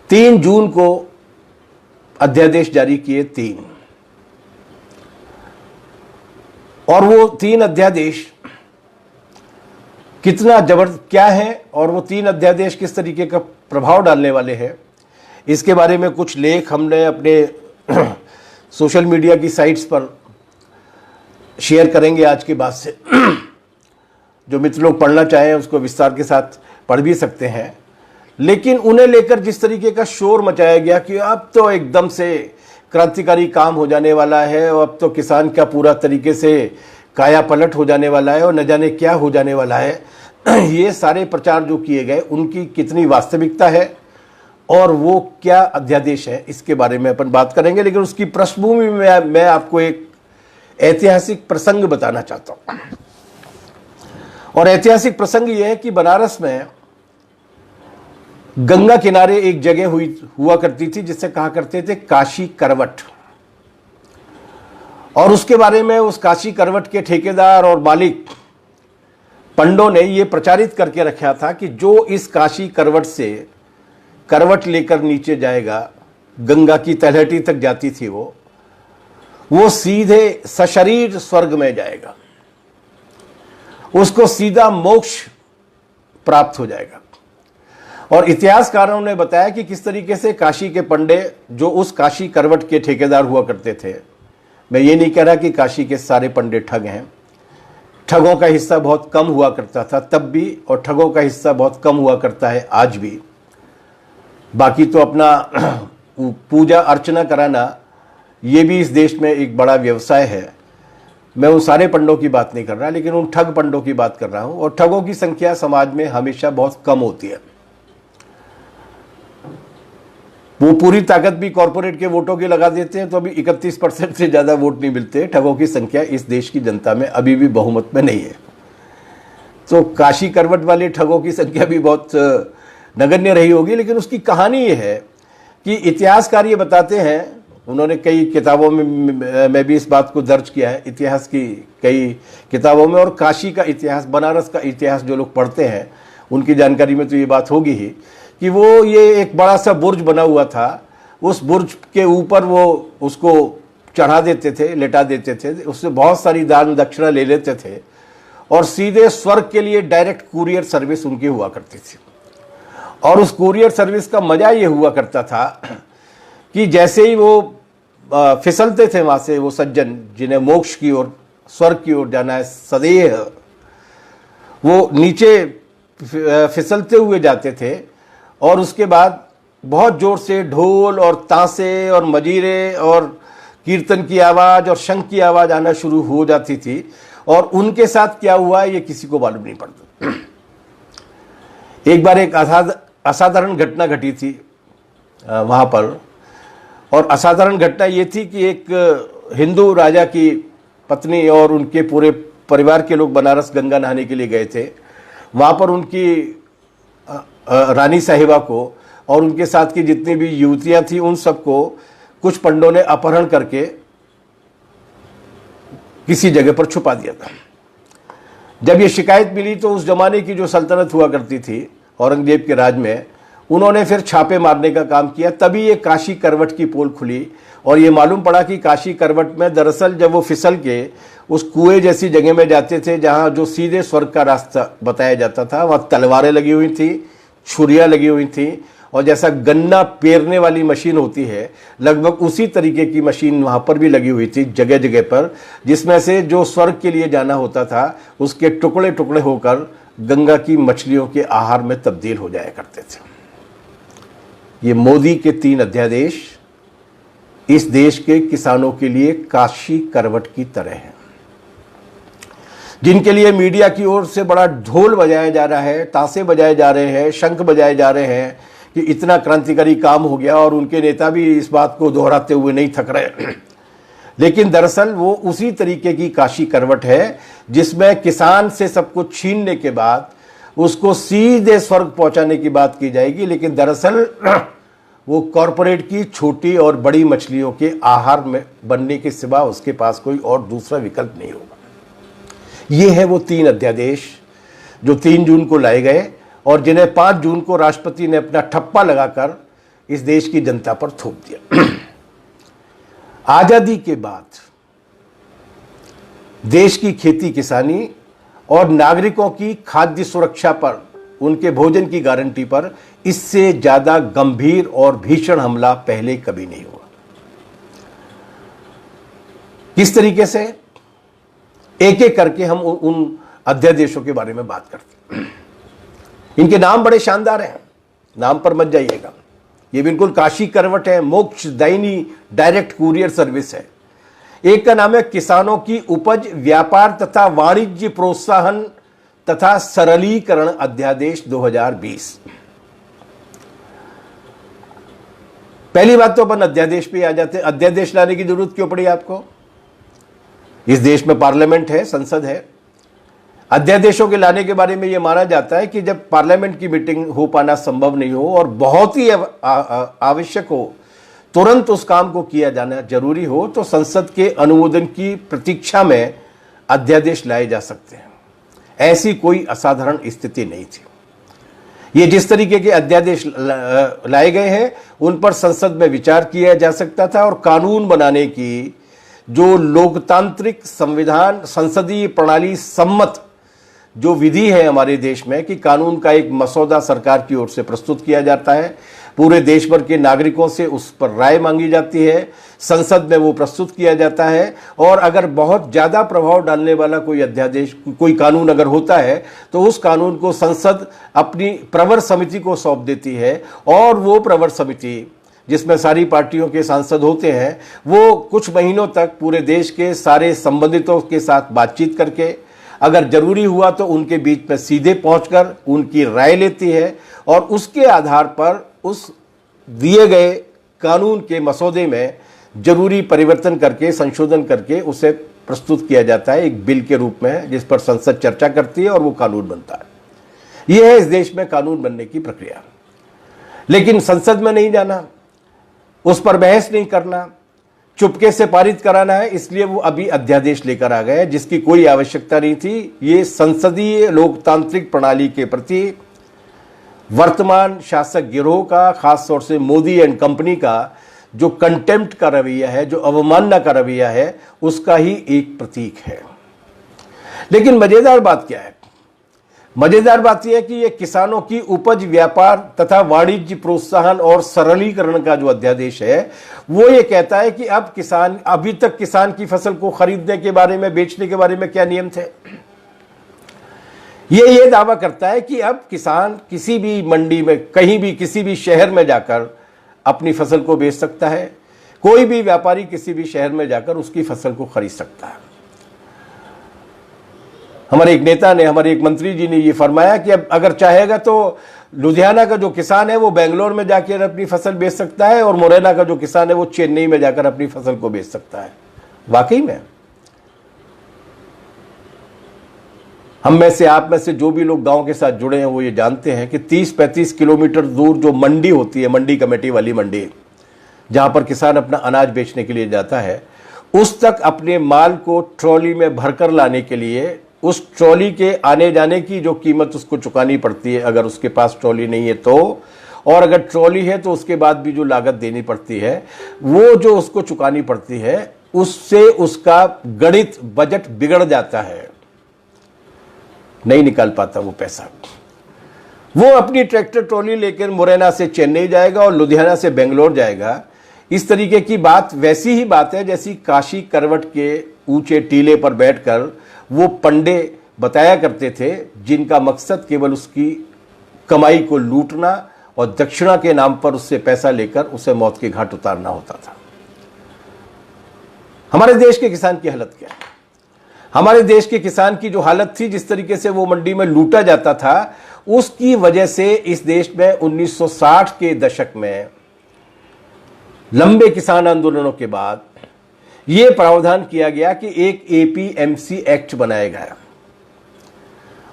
3 जून को अध्यादेश जारी किए 3, और वो 3 अध्यादेश कितना क्या है और वो 3 अध्यादेश किस तरीके का प्रभाव डालने वाले हैं, इसके बारे में कुछ लेख हमने अपने सोशल मीडिया की साइट्स पर शेयर करेंगे आज के बाद से। जो मित्र लोग पढ़ना चाहें उसको विस्तार के साथ पढ़ भी सकते हैं। लेकिन उन्हें लेकर जिस तरीके का शोर मचाया गया कि अब तो एकदम से क्रांतिकारी काम हो जाने वाला है और अब तो किसान का पूरा तरीके से काया पलट हो जाने वाला है और न जाने क्या हो जाने वाला है, ये सारे प्रचार जो किए गए उनकी कितनी वास्तविकता है और वो क्या अध्यादेश है, इसके बारे में अपन बात करेंगे। लेकिन उसकी पृष्ठभूमि में मैं आपको एक ऐतिहासिक प्रसंग बताना चाहता हूं। और ऐतिहासिक प्रसंग यह है कि बनारस में गंगा किनारे एक जगह हुआ करती थी जिसे कहा करते थे काशी करवट। और उसके बारे में उस काशी करवट के ठेकेदार और मालिक पंडों ने यह प्रचारित करके रखा था कि जो इस काशी करवट से करवट लेकर नीचे जाएगा, गंगा की तलहटी तक जाती थी वो सीधे सशरीर स्वर्ग में जाएगा, उसको सीधा मोक्ष प्राप्त हो जाएगा। और इतिहासकारों ने बताया कि किस तरीके से काशी के पंडे जो उस काशी करवट के ठेकेदार हुआ करते थे, मैं ये नहीं कह रहा कि काशी के सारे पंडे ठग हैं, ठगों का हिस्सा बहुत कम हुआ करता था तब भी और ठगों का हिस्सा बहुत कम हुआ करता है आज भी। बाकी तो अपना पूजा अर्चना कराना ये भी इस देश में एक बड़ा व्यवसाय है। मैं उन सारे पंडों की बात नहीं कर रहा, लेकिन उन ठग पंडों की बात कर रहा हूं। और ठगों की संख्या समाज में हमेशा बहुत कम होती है। वो पूरी ताकत भी कॉरपोरेट के वोटों की लगा देते हैं तो अभी 31% से ज्यादा वोट नहीं मिलते। ठगों की संख्या इस देश की जनता में अभी भी बहुमत में नहीं है। तो काशी करवट वाले ठगों की संख्या भी बहुत नगण्य रही होगी। लेकिन उसकी कहानी ये है कि इतिहासकार ये बताते हैं, उन्होंने कई किताबों में भी इस बात को दर्ज किया है, इतिहास की कई किताबों में। और काशी का इतिहास, बनारस का इतिहास जो लोग पढ़ते हैं उनकी जानकारी में तो ये बात होगी ही कि वो ये एक बड़ा सा बुर्ज बना हुआ था, उस बुर्ज के ऊपर वो उसको चढ़ा देते थे, लेटा देते थे, उससे बहुत सारी दान दक्षिणा ले लेते थे और सीधे स्वर्ग के लिए डायरेक्ट कुरियर सर्विस उनकी हुआ करती थी। और उस कुरियर सर्विस का मजा ये हुआ करता था कि जैसे ही वो फिसलते थे वहां से वो सज्जन जिन्हें मोक्ष की ओर, स्वर्ग की ओर जाना है सदैव, वो नीचे फिसलते हुए जाते थे। और उसके बाद बहुत जोर से ढोल और तांसे और मजीरे और कीर्तन की आवाज और शंख की आवाज आना शुरू हो जाती थी। और उनके साथ क्या हुआ ये किसी को मालूम नहीं पड़ता। एक बार एक असाधारण घटना घटी थी वहां पर। और असाधारण घटना ये थी कि एक हिंदू राजा की पत्नी और उनके पूरे परिवार के लोग बनारस गंगा नहाने के लिए गए थे। वहां पर उनकी रानी साहिबा को और उनके साथ की जितनी भी युवतियां थी उन सबको कुछ पंडों ने अपहरण करके किसी जगह पर छुपा दिया था। जब ये शिकायत मिली तो उस जमाने की जो सल्तनत हुआ करती थी औरंगजेब के राज में, उन्होंने फिर छापे मारने का काम किया। तभी ये काशी करवट की पोल खुली और ये मालूम पड़ा कि काशी करवट में दरअसल जब वो फिसल के उस कुएं जैसी जगह में जाते थे जहां जो सीधे स्वर्ग का रास्ता बताया जाता था, वहां तलवारें लगी हुई थी, छुरियां लगी हुई थी और जैसा गन्ना पेरने वाली मशीन होती है लगभग उसी तरीके की मशीन वहां पर भी लगी हुई थी जगह जगह पर, जिसमें से जो स्वर्ग के लिए जाना होता था उसके टुकड़े टुकड़े होकर गंगा की मछलियों के आहार में तब्दील हो जाया करते थे। ये मोदी के 3 अध्यादेश इस देश के किसानों के लिए काशी करवट की तरह है, जिनके लिए मीडिया की ओर से बड़ा ढोल बजाया जा रहा है, ताशे बजाए जा रहे हैं, शंख बजाए जा रहे हैं कि इतना क्रांतिकारी काम हो गया। और उनके नेता भी इस बात को दोहराते हुए नहीं थक रहे। लेकिन दरअसल वो उसी तरीके की काशी करवट है जिसमें किसान से सब कुछ छीनने के बाद उसको सीधे स्वर्ग पहुंचाने की बात की जाएगी। लेकिन दरअसल वो कॉरपोरेट की छोटी और बड़ी मछलियों के आहार में बनने के सिवा उसके पास कोई और दूसरा विकल्प नहीं होगा। ये है वो 3 अध्यादेश जो 3 जून को लाए गए और जिन्हें 5 जून को राष्ट्रपति ने अपना ठप्पा लगाकर इस देश की जनता पर थोप दिया। आजादी के बाद देश की खेती किसानी और नागरिकों की खाद्य सुरक्षा पर, उनके भोजन की गारंटी पर इससे ज्यादा गंभीर और भीषण हमला पहले कभी नहीं हुआ। किस तरीके से, एक एक करके हम उन अध्यादेशों के बारे में बात करते हैं। इनके नाम बड़े शानदार हैं, नाम पर मत जाइएगा। ये बिल्कुल काशी करवट है, मोक्षदायिनी डायरेक्ट कुरियर सर्विस है। एक का नाम है किसानों की उपज व्यापार तथा वाणिज्य प्रोत्साहन तथा सरलीकरण अध्यादेश 2020। पहली बात तो अपन अध्यादेश पे आ जाते हैं। अध्यादेश लाने की जरूरत क्यों पड़ी आपको? इस देश में पार्लियामेंट है, संसद है। अध्यादेशों के लाने के बारे में यह माना जाता है कि जब पार्लियामेंट की मीटिंग हो पाना संभव नहीं हो और बहुत ही आवश्यक हो, तुरंत उस काम को किया जाना जरूरी हो, तो संसद के अनुमोदन की प्रतीक्षा में अध्यादेश लाए जा सकते हैं। ऐसी कोई असाधारण स्थिति नहीं थी। ये जिस तरीके के अध्यादेश लाए गए हैं उन पर संसद में विचार किया जा सकता था और कानून बनाने की जो लोकतांत्रिक संविधान संसदीय प्रणाली सम्मत जो विधि है हमारे देश में कि कानून का एक मसौदा सरकार की ओर से प्रस्तुत किया जाता है, पूरे देश भर के नागरिकों से उस पर राय मांगी जाती है, संसद में वो प्रस्तुत किया जाता है और अगर बहुत ज्यादा प्रभाव डालने वाला कोई अध्यादेश, कोई कानून अगर होता है तो उस कानून को संसद अपनी प्रवर समिति को सौंप देती है और वो प्रवर समिति, जिसमें सारी पार्टियों के सांसद होते हैं, वो कुछ महीनों तक पूरे देश के सारे संबंधितों के साथ बातचीत करके, अगर जरूरी हुआ तो उनके बीच में सीधे पहुंचकर उनकी राय लेती है और उसके आधार पर उस दिए गए कानून के मसौदे में जरूरी परिवर्तन करके, संशोधन करके उसे प्रस्तुत किया जाता है एक बिल के रूप में, जिस पर संसद चर्चा करती है और वो कानून बनता है। यह है इस देश में कानून बनने की प्रक्रिया। लेकिन संसद में नहीं जाना, उस पर बहस नहीं करना, चुपके से पारित कराना है, इसलिए वो अभी अध्यादेश लेकर आ गए जिसकी कोई आवश्यकता नहीं थी। ये संसदीय लोकतांत्रिक प्रणाली के प्रति वर्तमान शासक गिरोह का, खासतौर से मोदी एंड कंपनी का जो कंटेम्प्ट का रवैया है, जो अवमानना का रवैया है, उसका ही एक प्रतीक है। लेकिन मजेदार बात क्या है? मजेदार बात यह है कि यह किसानों की उपज व्यापार तथा वाणिज्य प्रोत्साहन और सरलीकरण का जो अध्यादेश है वो ये कहता है कि अब किसान, अभी तक किसान की फसल को खरीदने के बारे में, बेचने के बारे में क्या नियम थे? ये दावा करता है कि अब किसान किसी भी मंडी में, कहीं भी, किसी भी शहर में जाकर अपनी फसल को बेच सकता है। कोई भी व्यापारी किसी भी शहर में जाकर उसकी फसल को खरीद सकता है। हमारे एक नेता ने, हमारे एक मंत्री जी ने ये फरमाया कि अब अगर चाहेगा तो लुधियाना का जो किसान है वो बेंगलोर में जाकर अपनी फसल बेच सकता है और मुरैना का जो किसान है वो चेन्नई में जाकर अपनी फसल को बेच सकता है। वाकई में हम में से, आप में से जो भी लोग गांव के साथ जुड़े हैं वो ये जानते हैं कि 30-35 किलोमीटर दूर जो मंडी होती है, मंडी कमेटी वाली मंडी, जहां पर किसान अपना अनाज बेचने के लिए जाता है, उस तक अपने माल को ट्रॉली में भरकर लाने के लिए उस ट्रॉली के आने जाने की जो कीमत उसको चुकानी पड़ती है, अगर उसके पास ट्रॉली नहीं है तो, और अगर ट्रॉली है तो उसके बाद भी जो लागत देनी पड़ती है, वो जो उसको चुकानी पड़ती है, उससे उसका गणित बजट बिगड़ जाता है, नहीं निकाल पाता वो पैसा। वो अपनी ट्रैक्टर ट्रॉली लेकर मुरैना से चेन्नई जाएगा और लुधियाना से बेंगलोर जाएगा। इस तरीके की बात वैसी ही बात है जैसी काशी करवट के ऊंचे टीले पर बैठकर वो पंडे बताया करते थे, जिनका मकसद केवल उसकी कमाई को लूटना और दक्षिणा के नाम पर उससे पैसा लेकर उसे मौत के घाट उतारना होता था। हमारे देश के किसान की हालत क्या है? हमारे देश के किसान की जो हालत थी, जिस तरीके से वो मंडी में लूटा जाता था, उसकी वजह से इस देश में 1960 के दशक में लंबे किसान आंदोलनों के बाद यह प्रावधान किया गया कि एक एपीएमसी एक्ट बनाया गया।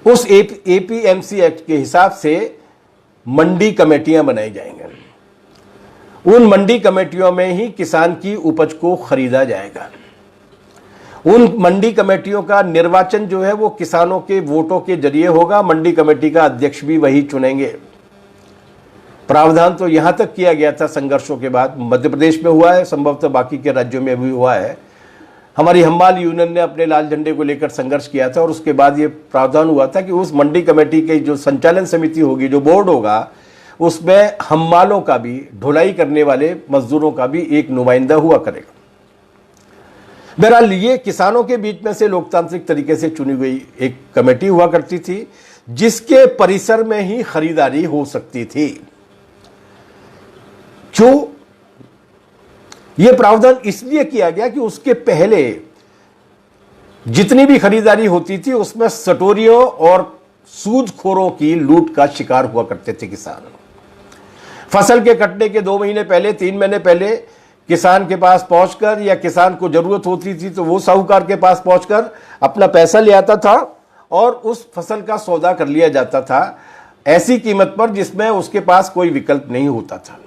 उस एपीएमसी एक्ट के हिसाब से मंडी कमेटियां बनाई जाएंगी। उन मंडी कमेटियों में ही किसान की उपज को खरीदा जाएगा। उन मंडी कमेटियों का निर्वाचन जो है वो किसानों के वोटों के जरिए होगा। मंडी कमेटी का अध्यक्ष भी वही चुनेंगे। प्रावधान तो यहां तक किया गया था संघर्षों के बाद, मध्य प्रदेश में हुआ है, संभवतः बाकी के राज्यों में भी हुआ है। हमारी हम्माल यूनियन ने अपने लाल झंडे को लेकर संघर्ष किया था और उसके बाद ये प्रावधान हुआ था कि उस मंडी कमेटी की जो संचालन समिति होगी, जो बोर्ड होगा, उसमें हम्मालों का भी, ढुलाई करने वाले मजदूरों का भी एक नुमाइंदा हुआ करेगा। बहरहाल ये किसानों के बीच में से लोकतांत्रिक तरीके से चुनी गई एक कमेटी हुआ करती थी, जिसके परिसर में ही खरीदारी हो सकती थी। क्यों? यह प्रावधान इसलिए किया गया कि उसके पहले जितनी भी खरीदारी होती थी उसमें सटोरियों और सूदखोरों की लूट का शिकार हुआ करते थे किसान। फसल के कटने के 2 महीने पहले, 3 महीने पहले किसान के पास पहुंचकर, या किसान को जरूरत होती थी तो वो साहूकार के पास पहुंचकर अपना पैसा ले आता था और उस फसल का सौदा कर लिया जाता था ऐसी कीमत पर जिसमें उसके पास कोई विकल्प नहीं होता था।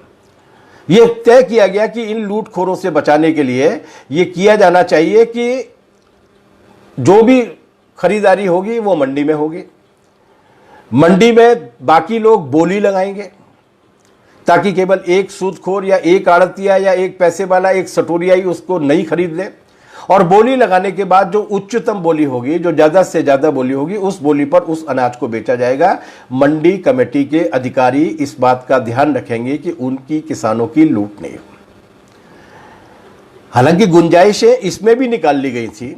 यह तय किया गया कि इन लूटखोरों से बचाने के लिए यह किया जाना चाहिए कि जो भी खरीदारी होगी वो मंडी में होगी। मंडी में बाकी लोग बोली लगाएंगे ताकि केवल एक सूदखोर या एक आड़तिया या एक पैसे वाला, एक सटोरिया ही उसको नहीं खरीद ले। और बोली लगाने के बाद जो उच्चतम बोली होगी, जो ज्यादा से ज्यादा बोली होगी, उस बोली पर उस अनाज को बेचा जाएगा। मंडी कमेटी के अधिकारी इस बात का ध्यान रखेंगे कि उनकी किसानों की लूट नहीं हो। हालांकि गुंजाइशें इसमें भी निकाल ली गई थी,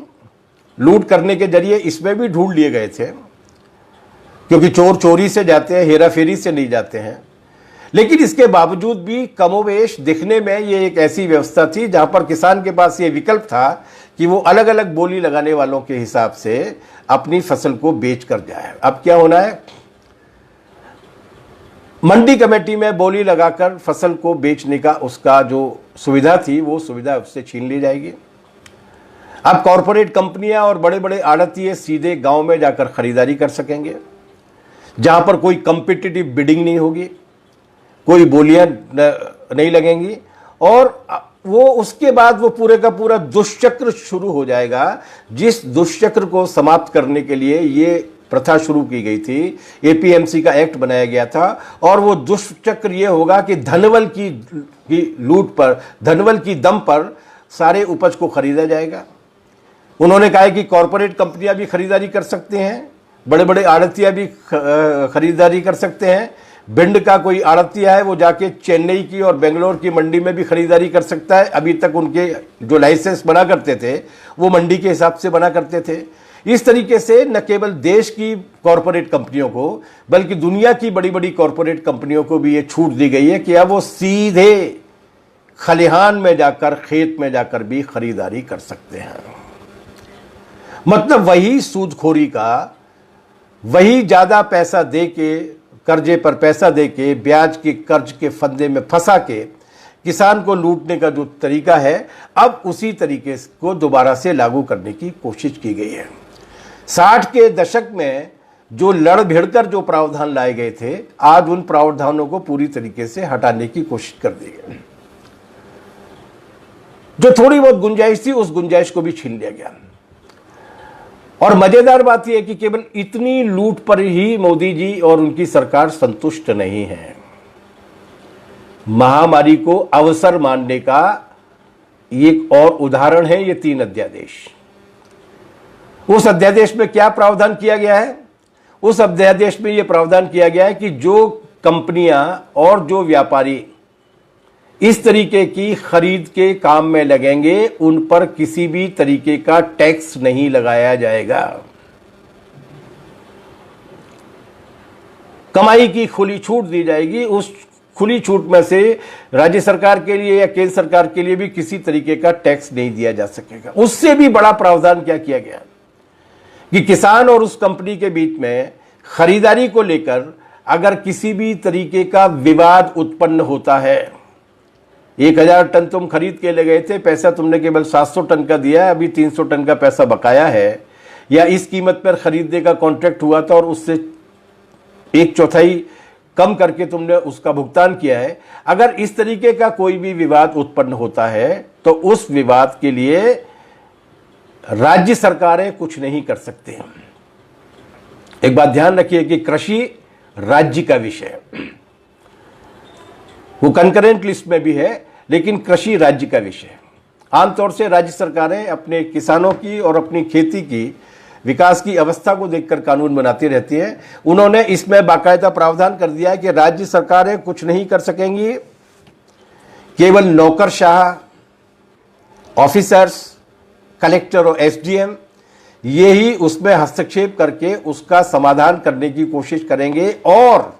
लूट करने के जरिए इसमें भी ढूंढ लिए गए थे, क्योंकि चोर चोरी से जाते हैं, हेराफेरी से नहीं जाते हैं। लेकिन इसके बावजूद भी कमोवेश दिखने में ये एक ऐसी व्यवस्था थी जहां पर किसान के पास ये विकल्प था कि वो अलग अलग बोली लगाने वालों के हिसाब से अपनी फसल को बेच कर जाए। अब क्या होना है, मंडी कमेटी में बोली लगाकर फसल को बेचने का उसका जो सुविधा थी, वो सुविधा उससे छीन ली जाएगी। अब कॉरपोरेट कंपनियां और बड़े बड़े आड़तिये सीधे गांव में जाकर खरीदारी कर सकेंगे, जहां पर कोई कंपिटिटिव बिडिंग नहीं होगी, कोई बोलियां नहीं लगेंगी, और वो उसके बाद वो पूरे का पूरा दुष्चक्र शुरू हो जाएगा। जिस दुष्चक्र को समाप्त करने के लिए ये प्रथा शुरू की गई थी, एपीएमसी का एक्ट बनाया गया था, और वो दुष्चक्र ये होगा कि धनबल की लूट पर, धनबल की दम पर सारे उपज को खरीदा जाएगा। उन्होंने कहा है कि कॉरपोरेट कंपनियां भी खरीदारी कर सकते हैं, बड़े बड़े आड़तिया भी खरीदारी कर सकते हैं। भिंड का कोई आड़तिया है वो जाके चेन्नई की और बेंगलोर की मंडी में भी खरीदारी कर सकता है। अभी तक उनके जो लाइसेंस बना करते थे वो मंडी के हिसाब से बना करते थे। इस तरीके से न केवल देश की कॉरपोरेट कंपनियों को बल्कि दुनिया की बड़ी बड़ी कॉरपोरेट कंपनियों को भी ये छूट दी गई है कि अब वो सीधे खलिहान में जाकर, खेत में जाकर भी खरीदारी कर सकते हैं। मतलब वही सूदखोरी का, वही ज्यादा पैसा दे के, कर्जे पर पैसा देके, ब्याज के कर्ज के फंदे में फंसा के किसान को लूटने का जो तरीका है, अब उसी तरीके को दोबारा से लागू करने की कोशिश की गई है। 60 के दशक में जो लड़ भिड़कर जो प्रावधान लाए गए थे, आज उन प्रावधानों को पूरी तरीके से हटाने की कोशिश कर दी गई। जो थोड़ी बहुत गुंजाइश थी, उस गुंजाइश को भी छीन लिया गया। और मजेदार बात यह है कि केवल इतनी लूट पर ही मोदी जी और उनकी सरकार संतुष्ट नहीं है। महामारी को अवसर मानने का एक और उदाहरण है ये 3 अध्यादेश। उस अध्यादेश में क्या प्रावधान किया गया है? उस अध्यादेश में यह प्रावधान किया गया है कि जो कंपनियां और जो व्यापारी इस तरीके की खरीद के काम में लगेंगे, उन पर किसी भी तरीके का टैक्स नहीं लगाया जाएगा। कमाई की खुली छूट दी जाएगी। उस खुली छूट में से राज्य सरकार के लिए या केंद्र सरकार के लिए भी किसी तरीके का टैक्स नहीं दिया जा सकेगा। उससे भी बड़ा प्रावधान क्या किया गया कि किसान और उस कंपनी के बीच में खरीदारी को लेकर अगर किसी भी तरीके का विवाद उत्पन्न होता है, 1000 टन तुम खरीद के ले गए थे, पैसा तुमने केवल 700 टन का दिया है, अभी 300 टन का पैसा बकाया है, या इस कीमत पर खरीदने का कॉन्ट्रैक्ट हुआ था और उससे 1/4 कम करके तुमने उसका भुगतान किया है। अगर इस तरीके का कोई भी विवाद उत्पन्न होता है तो उस विवाद के लिए राज्य सरकारें कुछ नहीं कर सकते हैं। एक बात ध्यान रखिए कि कृषि राज्य का विषय है। वो कंकरेंट लिस्ट में भी है, लेकिन कृषि राज्य का विषय है। आमतौर से राज्य सरकारें अपने किसानों की और अपनी खेती की विकास की अवस्था को देखकर कानून बनाती रहती हैं। उन्होंने इसमें बाकायदा प्रावधान कर दिया है कि राज्य सरकारें कुछ नहीं कर सकेंगी, केवल नौकरशाह, ऑफिसर्स, कलेक्टर और एसडीएम ये ही उसमें हस्तक्षेप करके उसका समाधान करने की कोशिश करेंगे और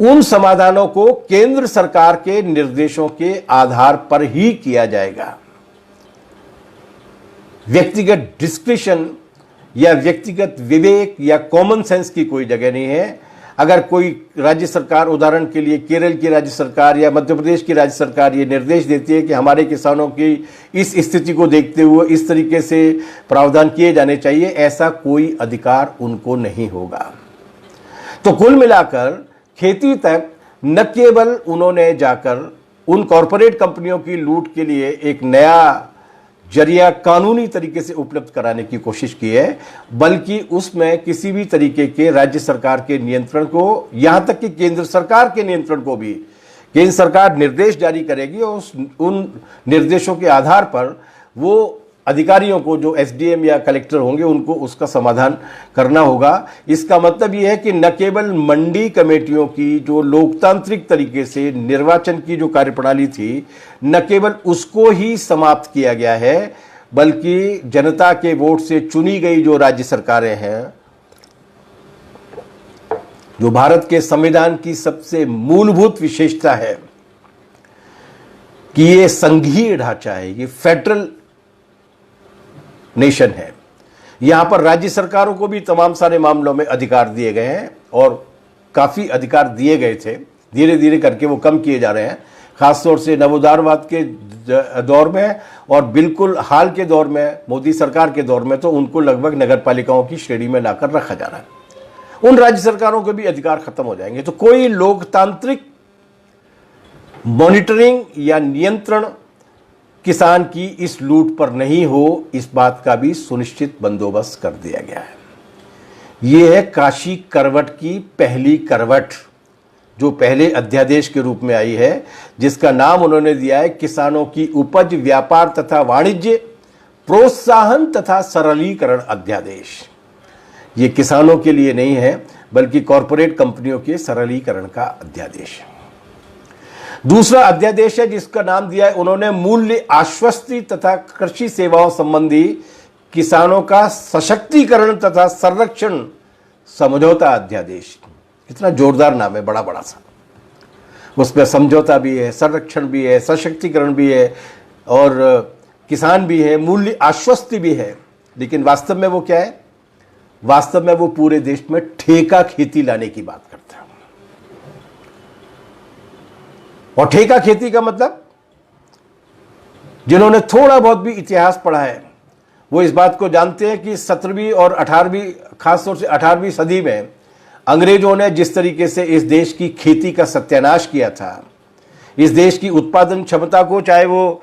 उन समाधानों को केंद्र सरकार के निर्देशों के आधार पर ही किया जाएगा। व्यक्तिगत डिस्क्रिशन या व्यक्तिगत विवेक या कॉमन सेंस की कोई जगह नहीं है। अगर कोई राज्य सरकार, उदाहरण के लिए केरल की राज्य सरकार या मध्य प्रदेश की राज्य सरकार ये निर्देश देती है कि हमारे किसानों की इस स्थिति को देखते हुए इस तरीके से प्रावधान किए जाने चाहिए, ऐसा कोई अधिकार उनको नहीं होगा। तो कुल मिलाकर खेती तक न केवल उन्होंने जाकर उन कॉरपोरेट कंपनियों की लूट के लिए एक नया जरिया कानूनी तरीके से उपलब्ध कराने की कोशिश की है, बल्कि उसमें किसी भी तरीके के राज्य सरकार के नियंत्रण को, यहां तक कि केंद्र सरकार के नियंत्रण को भी केंद्र सरकार निर्देश जारी करेगी और उन निर्देशों के आधार पर वो अधिकारियों को, जो एसडीएम या कलेक्टर होंगे, उनको उसका समाधान करना होगा। इसका मतलब यह है कि न केवल मंडी कमेटियों की जो लोकतांत्रिक तरीके से निर्वाचन की जो कार्यप्रणाली थी, न केवल उसको ही समाप्त किया गया है, बल्कि जनता के वोट से चुनी गई जो राज्य सरकारें हैं, जो भारत के संविधान की सबसे मूलभूत विशेषता है कि ये संघीय ढांचा है, ये फेडरल नेशन है। यहां पर राज्य सरकारों को भी तमाम सारे मामलों में अधिकार दिए गए हैं और काफी अधिकार दिए गए थे, धीरे धीरे करके वो कम किए जा रहे हैं, खासतौर से नवोदारवाद के दौर में और बिल्कुल हाल के दौर में, मोदी सरकार के दौर में तो उनको लगभग नगर पालिकाओं की श्रेणी में लाकर रखा जा रहा है। उन राज्य सरकारों के भी अधिकार खत्म हो जाएंगे। तो कोई लोकतांत्रिक मॉनिटरिंग या नियंत्रण किसान की इस लूट पर नहीं हो, इस बात का भी सुनिश्चित बंदोबस्त कर दिया गया है। यह है काशी करवट की पहली करवट, जो पहले अध्यादेश के रूप में आई है, जिसका नाम उन्होंने दिया है किसानों की उपज, व्यापार तथा वाणिज्य प्रोत्साहन तथा सरलीकरण अध्यादेश। ये किसानों के लिए नहीं है, बल्कि कॉरपोरेट कंपनियों के सरलीकरण का अध्यादेश है। दूसरा अध्यादेश है जिसका नाम दिया है उन्होंने मूल्य आश्वस्ति तथा कृषि सेवाओं संबंधी किसानों का सशक्तिकरण तथा संरक्षण समझौता अध्यादेश। कितना जोरदार नाम है, बड़ा बड़ा सा। उसमें समझौता भी है, संरक्षण भी है, सशक्तिकरण भी है और किसान भी है, मूल्य आश्वस्ति भी है। लेकिन वास्तव में वो क्या है? वास्तव में वो पूरे देश में ठेका खेती लाने की बात करता है। और ठेका खेती का मतलब, जिन्होंने थोड़ा बहुत भी इतिहास पढ़ा है वो इस बात को जानते हैं कि 17वीं और 18वीं, खासतौर से 18वीं सदी में अंग्रेजों ने जिस तरीके से इस देश की खेती का सत्यानाश किया था, इस देश की उत्पादन क्षमता को, चाहे वो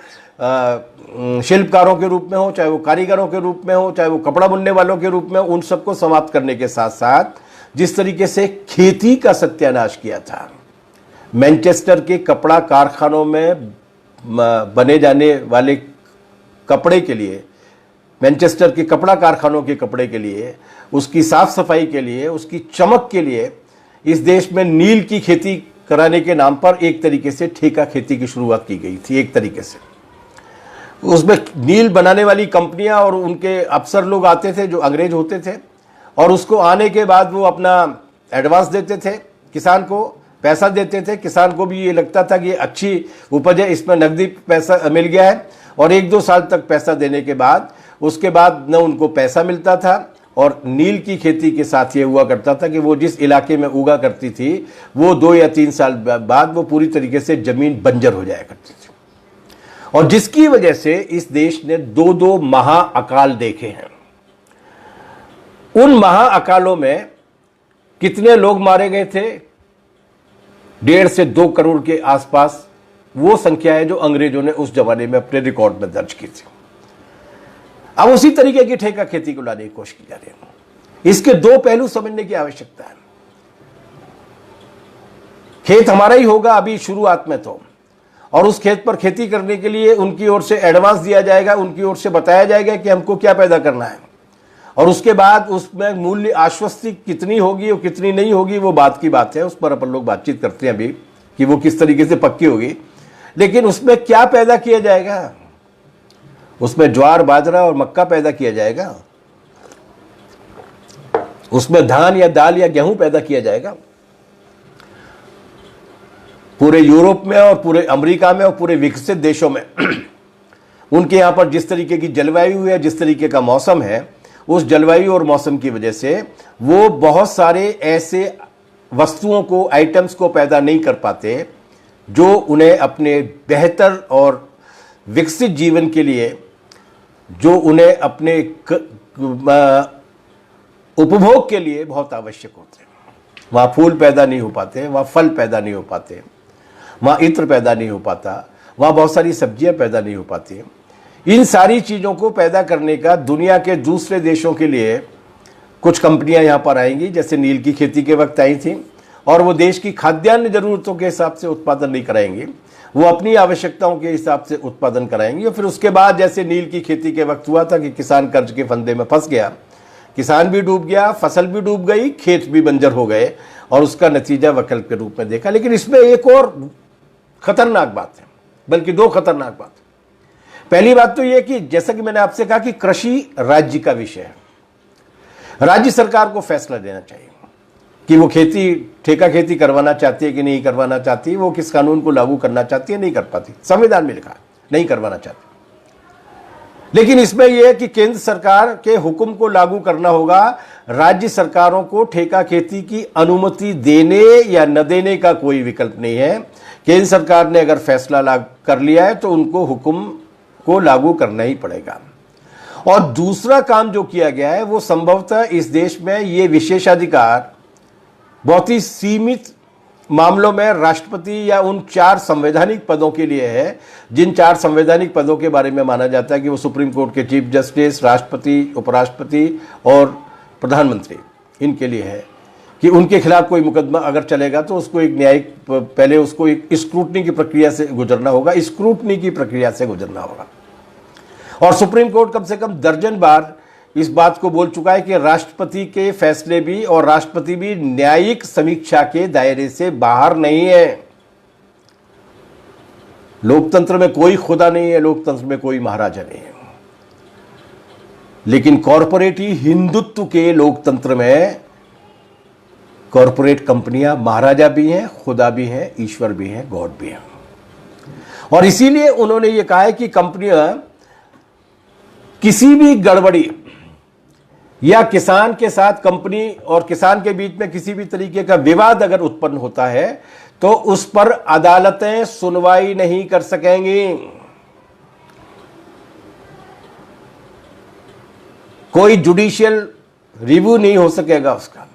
शिल्पकारों के रूप में हो, चाहे वो कारीगरों के रूप में हो, चाहे वो कपड़ा बुनने वालों के रूप में, उन सबको समाप्त करने के साथ साथ जिस तरीके से खेती का सत्यानाश किया था। मैनचेस्टर के कपड़ा कारखानों में बने जाने वाले कपड़े के लिए, मैनचेस्टर के कपड़ा कारखानों के कपड़े के लिए, उसकी साफ सफाई के लिए, उसकी चमक के लिए इस देश में नील की खेती कराने के नाम पर एक तरीके से ठेका खेती की शुरुआत की गई थी। एक तरीके से उसमें नील बनाने वाली कंपनियां और उनके अफसर लोग आते थे जो अंग्रेज होते थे, और उसको आने के बाद वो अपना एडवांस देते थे, किसान को पैसा देते थे। किसान को भी ये लगता था कि ये अच्छी उपज है, इसमें नकदी पैसा मिल गया है, और 1-2 साल तक पैसा देने के बाद उसके बाद न उनको पैसा मिलता था। और नील की खेती के साथ ये हुआ करता था कि वो जिस इलाके में उगा करती थी वो 2 या 3 साल बाद वो पूरी तरीके से जमीन बंजर हो जाया करती थी, और जिसकी वजह से इस देश ने 2 महाअकाल देखे हैं। उन महाअकालों में कितने लोग मारे गए थे? 1.5 से 2 करोड़ के आसपास वो संख्या है जो अंग्रेजों ने उस जमाने में अपने रिकॉर्ड में दर्ज की थी। अब उसी तरीके की ठेका खेती को लाने की कोशिश की जा रही है। इसके 2 पहलू समझने की आवश्यकता है। खेत हमारा ही होगा अभी शुरुआत में तो, और उस खेत पर खेती करने के लिए उनकी ओर से एडवांस दिया जाएगा, उनकी ओर से बताया जाएगा कि हमको क्या पैदा करना है, और उसके बाद उसमें मूल्य आश्वस्ति कितनी होगी और कितनी नहीं होगी वो बात की बात है, उस पर अपन लोग बातचीत करते हैं अभी कि वो किस तरीके से पक्की होगी। लेकिन उसमें क्या पैदा किया जाएगा, उसमें ज्वार बाजरा और मक्का पैदा किया जाएगा, उसमें धान या दाल या गेहूं पैदा किया जाएगा। पूरे यूरोप में और पूरे अमेरिका में और पूरे विकसित देशों में उनके यहां पर जिस तरीके की जलवायु है, जिस तरीके का मौसम है, उस जलवायु और मौसम की वजह से वो बहुत सारे ऐसे वस्तुओं को, आइटम्स को पैदा नहीं कर पाते जो उन्हें अपने बेहतर और विकसित जीवन के लिए, जो उन्हें अपने उपभोग के लिए बहुत आवश्यक होते हैं। वहां फूल पैदा नहीं हो पाते, वहां फल पैदा नहीं हो पाते, वहां इत्र पैदा नहीं हो पाता, वहां बहुत सारी सब्जियां पैदा नहीं हो पाती। इन सारी चीजों को पैदा करने का दुनिया के दूसरे देशों के लिए कुछ कंपनियां यहां पर आएंगी, जैसे नील की खेती के वक्त आई थी, और वो देश की खाद्यान्न जरूरतों के हिसाब से उत्पादन नहीं कराएंगी, वो अपनी आवश्यकताओं के हिसाब से उत्पादन कराएंगी। और फिर उसके बाद जैसे नील की खेती के वक्त हुआ था कि किसान कर्ज के फंदे में फंस गया, किसान भी डूब गया, फसल भी डूब गई, खेत भी बंजर हो गए, और उसका नतीजा वकल्प के रूप में देखा। लेकिन इसमें एक और खतरनाक बात है, बल्कि दो खतरनाक बात। पहली बात तो यह कि जैसा कि मैंने आपसे कहा कि कृषि राज्य का विषय है, राज्य सरकार को फैसला देना चाहिए कि वो खेती, ठेका खेती करवाना चाहती है कि नहीं करवाना चाहती, वो किस कानून को लागू करना चाहती है, नहीं कर पाती, संविधान में लिखा है नहीं करवाना चाहती। लेकिन इसमें यह है कि केंद्र सरकार के हुक्म को लागू करना होगा, राज्य सरकारों को ठेका खेती की अनुमति देने या न देने का कोई विकल्प नहीं है। केंद्र सरकार ने अगर फैसला कर लिया है तो उनको हुक्म को लागू करना ही पड़ेगा। और दूसरा काम जो किया गया है वो संभवतः इस देश में ये विशेषाधिकार बहुत ही सीमित मामलों में राष्ट्रपति या उन 4 संवैधानिक पदों के लिए है, जिन 4 संवैधानिक पदों के बारे में माना जाता है कि वो सुप्रीम कोर्ट के चीफ जस्टिस, राष्ट्रपति, उपराष्ट्रपति और प्रधानमंत्री, इनके लिए है कि उनके खिलाफ कोई मुकदमा अगर चलेगा तो उसको एक न्यायिक, पहले उसको एक स्क्रूटनी की प्रक्रिया से गुजरना होगा, स्क्रूटनी की प्रक्रिया से गुजरना होगा। और सुप्रीम कोर्ट कम से कम दर्जन बार इस बात को बोल चुका है कि राष्ट्रपति के फैसले भी और राष्ट्रपति भी न्यायिक समीक्षा के दायरे से बाहर नहीं है। लोकतंत्र में कोई खुदा नहीं है, लोकतंत्र में कोई महाराजा नहीं है। लेकिन कॉरपोरेट हिंदुत्व के लोकतंत्र में कॉरपोरेट कंपनियां महाराजा भी हैं, खुदा भी हैं, ईश्वर भी हैं, गॉड भी हैं। और इसीलिए उन्होंने ये कहा है कि कंपनियां किसी भी गड़बड़ी या किसान के साथ कंपनी और किसान के बीच में किसी भी तरीके का विवाद अगर उत्पन्न होता है तो उस पर अदालतें सुनवाई नहीं कर सकेंगी। कोई जुडिशियल रिव्यू नहीं हो सकेगा उसका।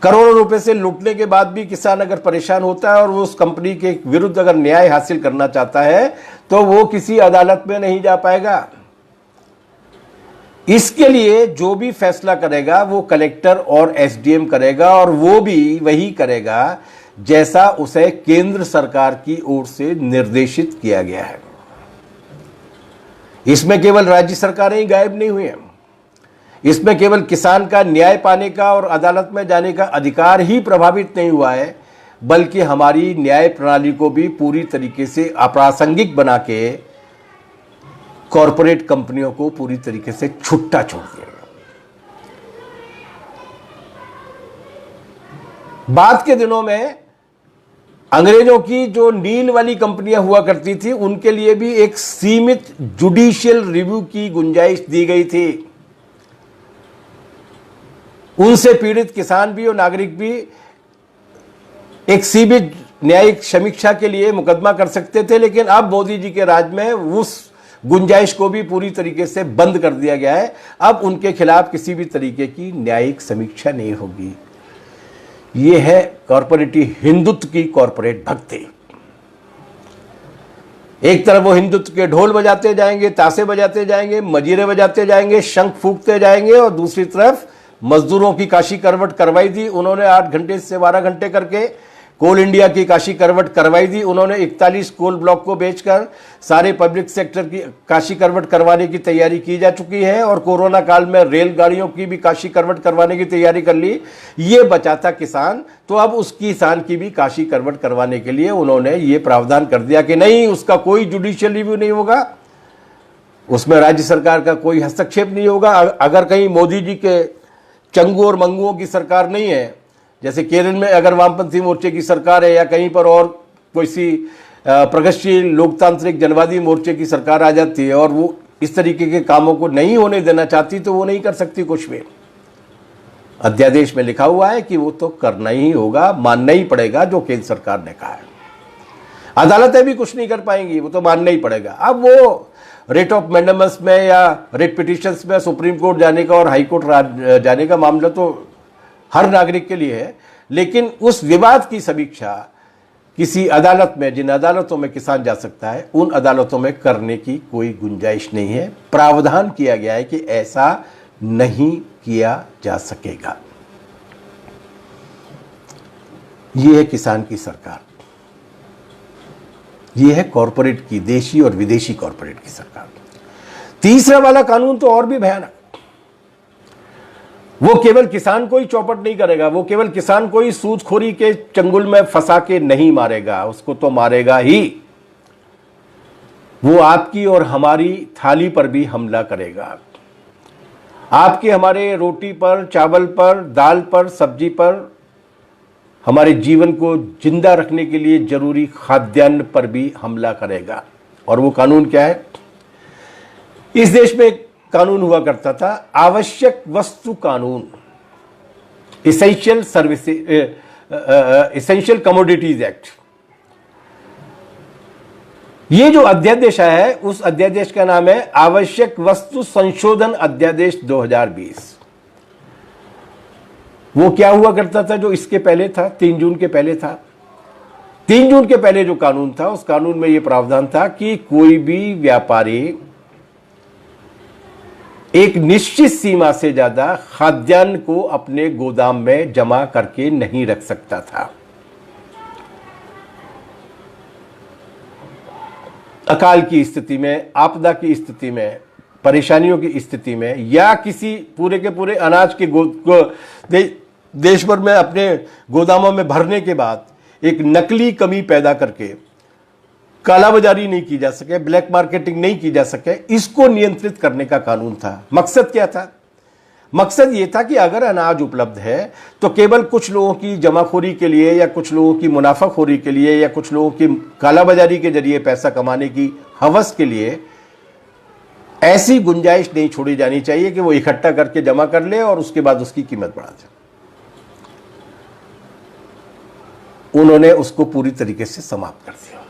करोड़ों रुपए से लूटने के बाद भी किसान अगर परेशान होता है और वो उस कंपनी के विरुद्ध अगर न्याय हासिल करना चाहता है तो वो किसी अदालत में नहीं जा पाएगा। इसके लिए जो भी फैसला करेगा वो कलेक्टर और एसडीएम करेगा, और वो भी वही करेगा जैसा उसे केंद्र सरकार की ओर से निर्देशित किया गया है। इसमें केवल राज्य सरकारें ही गायब नहीं हुई हैं, इसमें केवल किसान का न्याय पाने का और अदालत में जाने का अधिकार ही प्रभावित नहीं हुआ है, बल्कि हमारी न्याय प्रणाली को भी पूरी तरीके से अप्रासंगिक बना के कॉरपोरेट कंपनियों को पूरी तरीके से छुट्टा छोड़ दिया गया। बाद के दिनों में अंग्रेजों की जो नील वाली कंपनियां हुआ करती थी उनके लिए भी एक सीमित जुडिशियल रिव्यू की गुंजाइश दी गई थी। उनसे पीड़ित किसान भी और नागरिक भी एक सीमित न्यायिक समीक्षा के लिए मुकदमा कर सकते थे, लेकिन अब मोदी जी के राज में उस गुंजाइश को भी पूरी तरीके से बंद कर दिया गया है। अब उनके खिलाफ किसी भी तरीके की न्यायिक समीक्षा नहीं होगी। यह है कॉरपोरेट हिंदुत्व की कॉरपोरेट भक्ति। एक तरफ वो हिंदुत्व के ढोल बजाते जाएंगे, ताशे बजाते जाएंगे, मजीरे बजाते जाएंगे, शंख फूंकते जाएंगे, और दूसरी तरफ मजदूरों की काशी करवट करवाई थी उन्होंने 8 घंटे से 12 घंटे करके। कोल इंडिया की काशी करवट करवाई थी उन्होंने 41 कोल ब्लॉक को बेचकर। सारे पब्लिक सेक्टर की काशी करवट करवाने की तैयारी की जा चुकी है और कोरोना काल में रेलगाड़ियों की भी काशी करवट करवाने की तैयारी कर ली। ये बचा था किसान, तो अब उस किसान की भी काशी करवट करवाने के लिए उन्होंने ये प्रावधान कर दिया कि नहीं, उसका कोई जुडिशियल रिव्यू नहीं होगा, उसमें राज्य सरकार का कोई हस्तक्षेप नहीं होगा। अगर कहीं मोदी जी के चंगू और मंगुओं की सरकार नहीं है, जैसे केरल में अगर वामपंथी मोर्चे की सरकार है या कहीं पर और कोई सी प्रगतिशील लोकतांत्रिक जनवादी मोर्चे की सरकार आ जाती है और वो इस तरीके के कामों को नहीं होने देना चाहती, तो वो नहीं कर सकती कुछ भी। अध्यादेश में लिखा हुआ है कि वो तो करना ही होगा, मानना ही पड़ेगा जो केंद्र सरकार ने कहा है। अदालतें भी कुछ नहीं कर पाएंगी, वो तो मानना ही पड़ेगा। अब वो रेट ऑफ मैंडेमस में या रेट पिटिशंस में सुप्रीम कोर्ट जाने का और हाई कोर्ट जाने का मामला तो हर नागरिक के लिए है, लेकिन उस विवाद की समीक्षा किसी अदालत में, जिन अदालतों में किसान जा सकता है, उन अदालतों में करने की कोई गुंजाइश नहीं है। प्रावधान किया गया है कि ऐसा नहीं किया जा सकेगा। यह है किसान की सरकार, यह है कॉरपोरेट की, देशी और विदेशी कॉरपोरेट की सरकार। तीसरा वाला कानून तो और भी भयानक। वो केवल किसान को ही चौपट नहीं करेगा, वो केवल किसान को ही सूदखोरी के चंगुल में फंसा के नहीं मारेगा, उसको तो मारेगा ही, वो आपकी और हमारी थाली पर भी हमला करेगा। आपके हमारे रोटी पर, चावल पर, दाल पर, सब्जी पर, हमारे जीवन को जिंदा रखने के लिए जरूरी खाद्यान्न पर भी हमला करेगा। और वो कानून क्या है? इस देश में एक कानून हुआ करता था, आवश्यक वस्तु कानून, इसेंशियल कमोडिटीज एक्ट। ये जो अध्यादेश आया है, उस अध्यादेश का नाम है आवश्यक वस्तु संशोधन अध्यादेश 2020। वो क्या हुआ करता था जो इसके पहले था, 3 जून के पहले था। 3 जून के पहले जो कानून था, उस कानून में यह प्रावधान था कि कोई भी व्यापारी एक निश्चित सीमा से ज्यादा खाद्यान्न को अपने गोदाम में जमा करके नहीं रख सकता था। अकाल की स्थिति में, आपदा की स्थिति में, परेशानियों की स्थिति में, या किसी पूरे के पूरे अनाज के देश भर में अपने गोदामों में भरने के बाद एक नकली कमी पैदा करके कालाबाजारी नहीं की जा सके, ब्लैक मार्केटिंग नहीं की जा सके, इसको नियंत्रित करने का कानून था। मकसद क्या था? मकसद ये था कि अगर अनाज उपलब्ध है तो केवल कुछ लोगों की जमाखोरी के लिए या कुछ लोगों की मुनाफाखोरी के लिए या कुछ लोगों की कालाबाजारी के जरिए पैसा कमाने की हवस के लिए ऐसी गुंजाइश नहीं छोड़ी जानी चाहिए कि वो इकट्ठा करके जमा कर ले और उसके बाद उसकी कीमत बढ़ा दे। उन्होंने उसको पूरी तरीके से समाप्त कर दिया।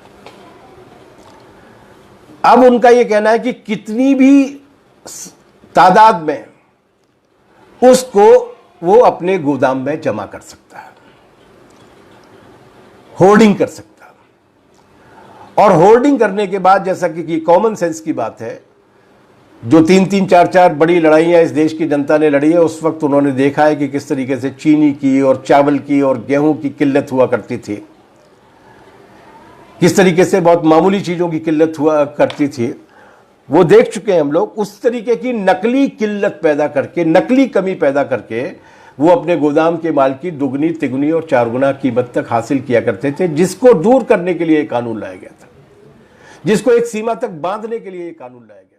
अब उनका यह कहना है कि कितनी भी तादाद में उसको वो अपने गोदाम में जमा कर सकता है, होर्डिंग कर सकता है। और होर्डिंग करने के बाद, जैसा कि कॉमन सेंस की बात है, जो 3-3, 4-4 बड़ी लड़ाइयां इस देश की जनता ने लड़ी है, उस वक्त उन्होंने देखा है कि किस तरीके से चीनी की और चावल की और गेहूं की किल्लत हुआ करती थी, किस तरीके से बहुत मामूली चीजों की किल्लत हुआ करती थी। वो देख चुके हैं हम लोग। उस तरीके की नकली किल्लत पैदा करके, नकली कमी पैदा करके वो अपने गोदाम के माल की दुगनी, तिगुनी और 4 गुना कीमत तक हासिल किया करते थे, जिसको दूर करने के लिए कानून लाया गया था, जिसको एक सीमा तक बांधने के लिए कानून लाया गया।